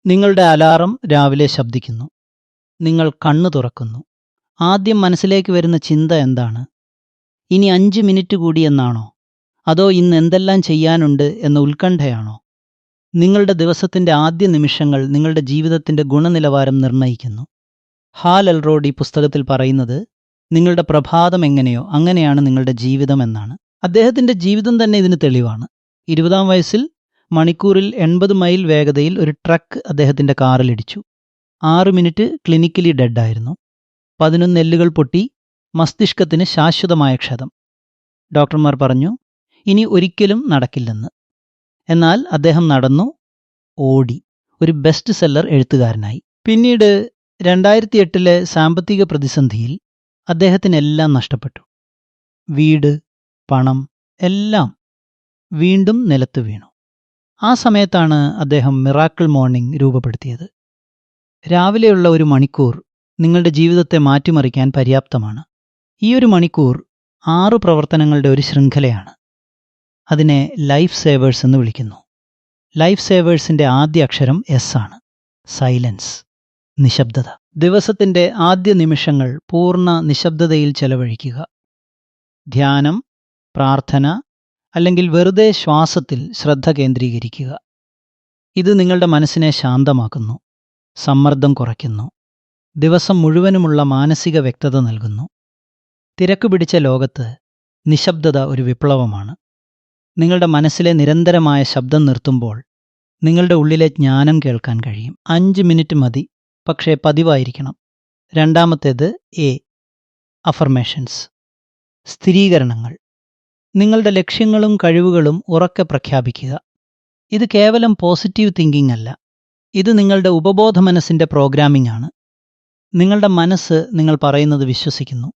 നിങ്ങളുടെ അലാറം രാവിലെ ശബ്ദിക്കുന്നു. നിങ്ങൾ കണ്ണു തുറക്കുന്നു. ആദ്യം മനസ്സിലേക്ക് വരുന്ന ചിന്ത എന്താണ്? ഇനി 5 മിനിറ്റ് കൂടി എന്നാണോ? അതോ ഇന്ന് എന്തെല്ലാം ചെയ്യാനുണ്ട് എന്ന ഉത്കണ്ഠയാണോ? നിങ്ങളുടെ ദിവസത്തിൻ്റെ ആദ്യ നിമിഷങ്ങൾ നിങ്ങളുടെ ജീവിതത്തിൻ്റെ ഗുണനിലവാരം നിർണ്ണയിക്കുന്നു. ഹാൽ എൽറോഡ് ഈ പുസ്തകത്തിൽ പറയുന്നത്, നിങ്ങളുടെ പ്രഭാതം എങ്ങനെയോ അങ്ങനെയാണ് നിങ്ങളുടെ ജീവിതം എന്നാണ്. അദ്ദേഹത്തിൻ്റെ ജീവിതം തന്നെ ഇതിന് തെളിവാണ്. 20-ാം വയസ്സിൽ മണിക്കൂറിൽ 80 മൈൽ വേഗതയിൽ ഒരു ട്രക്ക് അദ്ദേഹത്തിൻ്റെ കാറിലിടിച്ചു. 6 മിനിറ്റ് ക്ലിനിക്കലി ഡെഡായിരുന്നു. 11 എല്ലുകൾ പൊട്ടി, മസ്തിഷ്കത്തിന് ശാശ്വതമായ ക്ഷതം. ഡോക്ടർമാർ പറഞ്ഞു ഇനി ഒരിക്കലും നടക്കില്ലെന്ന്. എന്നാൽ അദ്ദേഹം നടന്നു, ഓടി, ഒരു ബെസ്റ്റ് സെല്ലർ എഴുത്തുകാരനായി. പിന്നീട് 2008-ലെ സാമ്പത്തിക പ്രതിസന്ധിയിൽ അദ്ദേഹത്തിനെല്ലാം നഷ്ടപ്പെട്ടു. വീട്, പണം, എല്ലാം വീണ്ടും നിലത്ത് വീണു. ആ സമയത്താണ് അദ്ദേഹം മിറാക്കിൾ മോർണിംഗ് രൂപപ്പെടുത്തിയത്. രാവിലെയുള്ള ഒരു മണിക്കൂർ നിങ്ങളുടെ ജീവിതത്തെ മാറ്റിമറിക്കാൻ പര്യാപ്തമാണ്. ഈ ഒരു മണിക്കൂർ 6 പ്രവർത്തനങ്ങളുടെ ഒരു ശൃംഖലയാണ്. അതിനെ ലൈഫ് സേവേഴ്സ് എന്ന് വിളിക്കുന്നു. ലൈഫ് സേവേഴ്സിൻ്റെ ആദ്യ അക്ഷരം എസ് ആണ്. സൈലൻസ്, നിശബ്ദത. ദിവസത്തിൻ്റെ ആദ്യ നിമിഷങ്ങൾ പൂർണ്ണ നിശബ്ദതയിൽ ചെലവഴിക്കുക. ധ്യാനം, പ്രാർത്ഥന, അല്ലെങ്കിൽ വെറുതെ ശ്വാസത്തിൽ ശ്രദ്ധ കേന്ദ്രീകരിക്കുക. ഇത് നിങ്ങളുടെ മനസ്സിനെ ശാന്തമാക്കുന്നു, സമ്മർദ്ദം കുറയ്ക്കുന്നു, ദിവസം മുഴുവനുമുള്ള മാനസിക വ്യക്തത നൽകുന്നു. തിരക്ക് പിടിച്ച ലോകത്ത് നിശബ്ദത ഒരു വിപ്ലവമാണ്. നിങ്ങളുടെ മനസ്സിലെ നിരന്തരമായ ശബ്ദം നിർത്തുമ്പോൾ നിങ്ങളുടെ ഉള്ളിലെ ജ്ഞാനം കേൾക്കാൻ കഴിയും. 5 മിനിറ്റ് മതി, പക്ഷേ പതിവായിരിക്കണം. രണ്ടാമത്തേത് എ, അഫർമേഷൻസ്, സ്ഥിരീകരണങ്ങൾ. നിങ്ങളുടെ ലക്ഷ്യങ്ങളും കഴിവുകളും ഉറക്കെ പ്രഖ്യാപിക്കുക. ഇത് കേവലം പോസിറ്റീവ് തിങ്കിങ് അല്ല, ഇത് നിങ്ങളുടെ ഉപബോധ മനസ്സിൻ്റെ പ്രോഗ്രാമിംഗ് ആണ്. നിങ്ങളുടെ മനസ്സ് നിങ്ങൾ പറയുന്നത് വിശ്വസിക്കുന്നു.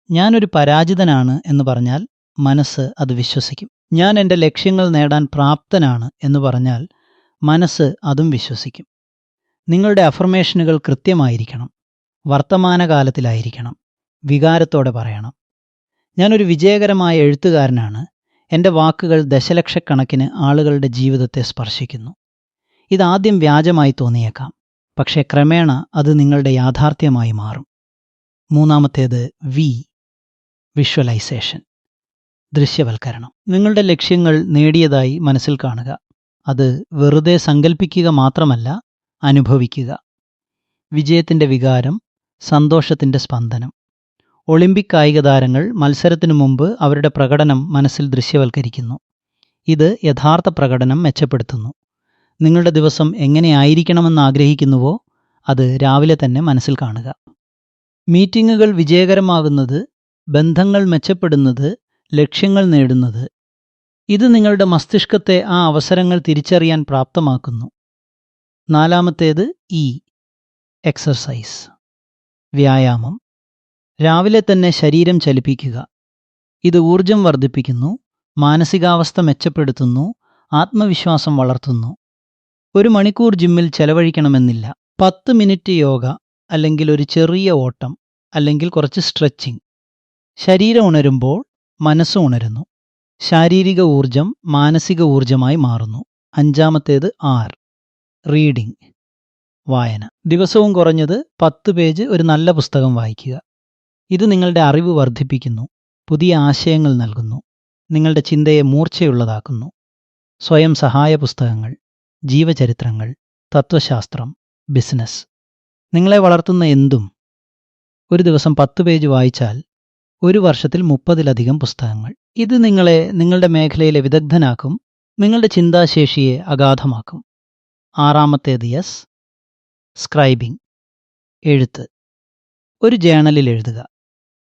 ഞാനൊരു പരാജിതനാണ് എന്ന് പറഞ്ഞാൽ മനസ്സ് അത് വിശ്വസിക്കും. ഞാൻ എൻ്റെ ലക്ഷ്യങ്ങൾ നേടാൻ പ്രാപ്തനാണ് എന്ന് പറഞ്ഞാൽ മനസ്സ് അതും വിശ്വസിക്കും. നിങ്ങളുടെ അഫർമേഷനുകൾ കൃത്യമായിരിക്കണം, വർത്തമാനകാലത്തിലായിരിക്കണം, വികാരത്തോടെ പറയണം. ഞാനൊരു വിജയകരമായ എഴുത്തുകാരനാണ്, എൻ്റെ വാക്കുകൾ ദശലക്ഷക്കണക്കിന് ആളുകളുടെ ജീവിതത്തെ സ്പർശിക്കുന്നു. ഇതാദ്യം വ്യാജമായി തോന്നിയേക്കാം, പക്ഷേ ക്രമേണ അത് നിങ്ങളുടെ യാഥാർത്ഥ്യമായി മാറും. മൂന്നാമത്തേത് വി, വിഷ്വലൈസേഷൻ, ദൃശ്യവൽക്കരണം. നിങ്ങളുടെ ലക്ഷ്യങ്ങൾ നേടിയതായി മനസ്സിൽ കാണുക. അത് വെറുതെ സങ്കല്പിക്കുക മാത്രമല്ല, അനുഭവിക്കുക. വിജയത്തിൻ്റെ വികാരം, സന്തോഷത്തിൻ്റെ സ്പന്ദനം. ഒളിമ്പിക് കായിക താരങ്ങൾ മത്സരത്തിനു മുമ്പ് അവരുടെ പ്രകടനം മനസ്സിൽ ദൃശ്യവൽക്കരിക്കുന്നു. ഇത് യഥാർത്ഥ പ്രകടനം മെച്ചപ്പെടുത്തുന്നു. നിങ്ങളുടെ ദിവസം എങ്ങനെയായിരിക്കണമെന്ന് ആഗ്രഹിക്കുന്നുവോ അത് രാവിലെ തന്നെ മനസ്സിൽ കാണുക. മീറ്റിങ്ങുകൾ വിജയകരമാകുന്നത്, ബന്ധങ്ങൾ മെച്ചപ്പെടുന്നത്, ലക്ഷ്യങ്ങൾ നേടുന്നത്, ഇത് നിങ്ങളുടെ മസ്തിഷ്കത്തെ ആ അവസരങ്ങൾ തിരിച്ചറിയാൻ പ്രാപ്തമാക്കുന്നു. നാലാമത്തേത് ഇ, എക്സർസൈസ്, വ്യായാമം. രാവിലെ തന്നെ ശരീരം ചലിപ്പിക്കുക. ഇത് ഊർജം വർദ്ധിപ്പിക്കുന്നു, മാനസികാവസ്ഥ മെച്ചപ്പെടുത്തുന്നു, ആത്മവിശ്വാസം വളർത്തുന്നു. 1 മണിക്കൂർ ജിമ്മിൽ ചെലവഴിക്കണമെന്നില്ല. 10 മിനിറ്റ് യോഗ, അല്ലെങ്കിൽ ഒരു ചെറിയ ഓട്ടം, അല്ലെങ്കിൽ കുറച്ച് സ്ട്രെച്ചിങ്. ശരീരം ഉണരുമ്പോൾ മനസ്സും ഉണരുന്നു. ശാരീരിക ഊർജം മാനസിക ഊർജമായി മാറുന്നു. 5-ാമത്തേത് ആർ, റീഡിംഗ്, വായന. ദിവസവും കുറഞ്ഞത് 10 പേജ് ഒരു നല്ല പുസ്തകം വായിക്കുക. ഇത് നിങ്ങളുടെ അറിവ് വർദ്ധിപ്പിക്കുന്നു, പുതിയ ആശയങ്ങൾ നൽകുന്നു, നിങ്ങളുടെ ചിന്തയെ മൂർച്ചയുള്ളതാക്കുന്നു. സ്വയം സഹായ പുസ്തകങ്ങൾ, ജീവചരിത്രങ്ങൾ, തത്വശാസ്ത്രം, ബിസിനസ്. നിങ്ങളെ വളർത്തുന്ന എന്തും. ഒരു ദിവസം 10 പേജ് വായിച്ചാൽ 1 വർഷത്തിൽ 30-ലധികം പുസ്തകങ്ങൾ. ഇത് നിങ്ങളെ നിങ്ങളുടെ മേഖലയിലെ വിദഗ്ധനാക്കും, നിങ്ങളുടെ ചിന്താശേഷിയെ അഗാധമാക്കും. 6-ാമത്തേത് എസ്, സ്ക്രൈബിംഗ്, എഴുത്ത്. ഒരു ജേണലിൽ എഴുതുക.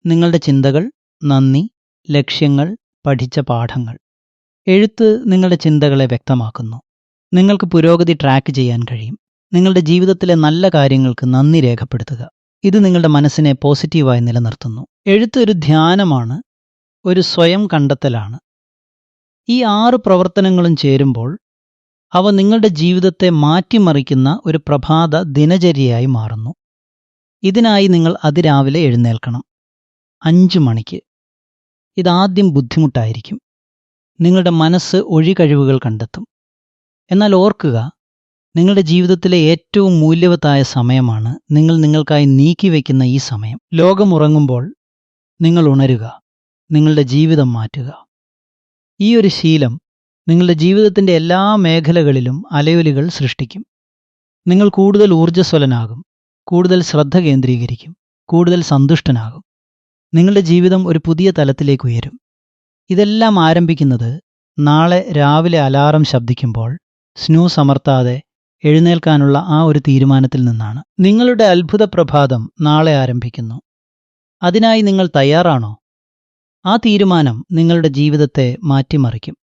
നിങ്ങളുടെ ചിന്തകൾ, നന്ദി, ലക്ഷ്യങ്ങൾ, പഠിച്ച പാഠങ്ങൾ. എഴുത്ത് നിങ്ങളുടെ ചിന്തകളെ വ്യക്തമാക്കുന്നു. നിങ്ങൾക്ക് പുരോഗതി ട്രാക്ക് ചെയ്യാൻ കഴിയും. നിങ്ങളുടെ ജീവിതത്തിലെ നല്ല കാര്യങ്ങൾക്ക് നന്ദി രേഖപ്പെടുത്തുക. ഇത് നിങ്ങളുടെ മനസ്സിനെ പോസിറ്റീവായി നിലനിർത്തുന്നു. എഴുത്ത് ഒരു ധ്യാനമാണ്, ഒരു സ്വയം കണ്ടെത്തലാണ്. ഈ 6 പ്രവർത്തനങ്ങളും ചേരുമ്പോൾ അവ നിങ്ങളുടെ ജീവിതത്തെ മാറ്റിമറിക്കുന്ന ഒരു പ്രഭാത ദിനചര്യയായി മാറുന്നു. ഇതിനായി നിങ്ങൾ അതിരാവിലെ എഴുന്നേൽക്കണം, 5 മണിക്ക്. ഇതാദ്യം ബുദ്ധിമുട്ടായിരിക്കും. നിങ്ങളുടെ മനസ്സ് ഒഴികഴിവുകൾ കണ്ടെത്തും. എന്നാൽ ഓർക്കുക, നിങ്ങളുടെ ജീവിതത്തിലെ ഏറ്റവും മൂല്യവത്തായ സമയമാണ് നിങ്ങൾ നിങ്ങൾക്കായി നീക്കിവെക്കുന്ന ഈ സമയം. ലോകം ഉറങ്ങുമ്പോൾ നിങ്ങൾ ഉണരുക, നിങ്ങളുടെ ജീവിതം മാറ്റുക. ഈ ഒരു ശീലം നിങ്ങളുടെ ജീവിതത്തിൻ്റെ എല്ലാ മേഖലകളിലും അലയൊലികൾ സൃഷ്ടിക്കും. നിങ്ങൾ കൂടുതൽ ഊർജ്ജസ്വലനാകും, കൂടുതൽ ശ്രദ്ധ കേന്ദ്രീകരിക്കും, കൂടുതൽ സന്തുഷ്ടനാകും. നിങ്ങളുടെ ജീവിതം ഒരു പുതിയ തലത്തിലേക്ക് ഉയരും. ഇതെല്ലാം ആരംഭിക്കുന്നത് നാളെ രാവിലെ അലാറം ശബ്ദിക്കുമ്പോൾ സ്നൂസ് അമർത്താതെ എഴുന്നേൽക്കാനുള്ള ആ ഒരു തീരുമാനത്തിൽ നിന്നാണ്. നിങ്ങളുടെ അത്ഭുത പ്രഭാതം നാളെ ആരംഭിക്കുന്നു. അതിനായി നിങ്ങൾ തയ്യാറാണോ? ആ തീരുമാനം നിങ്ങളുടെ ജീവിതത്തെ മാറ്റിമറിക്കും.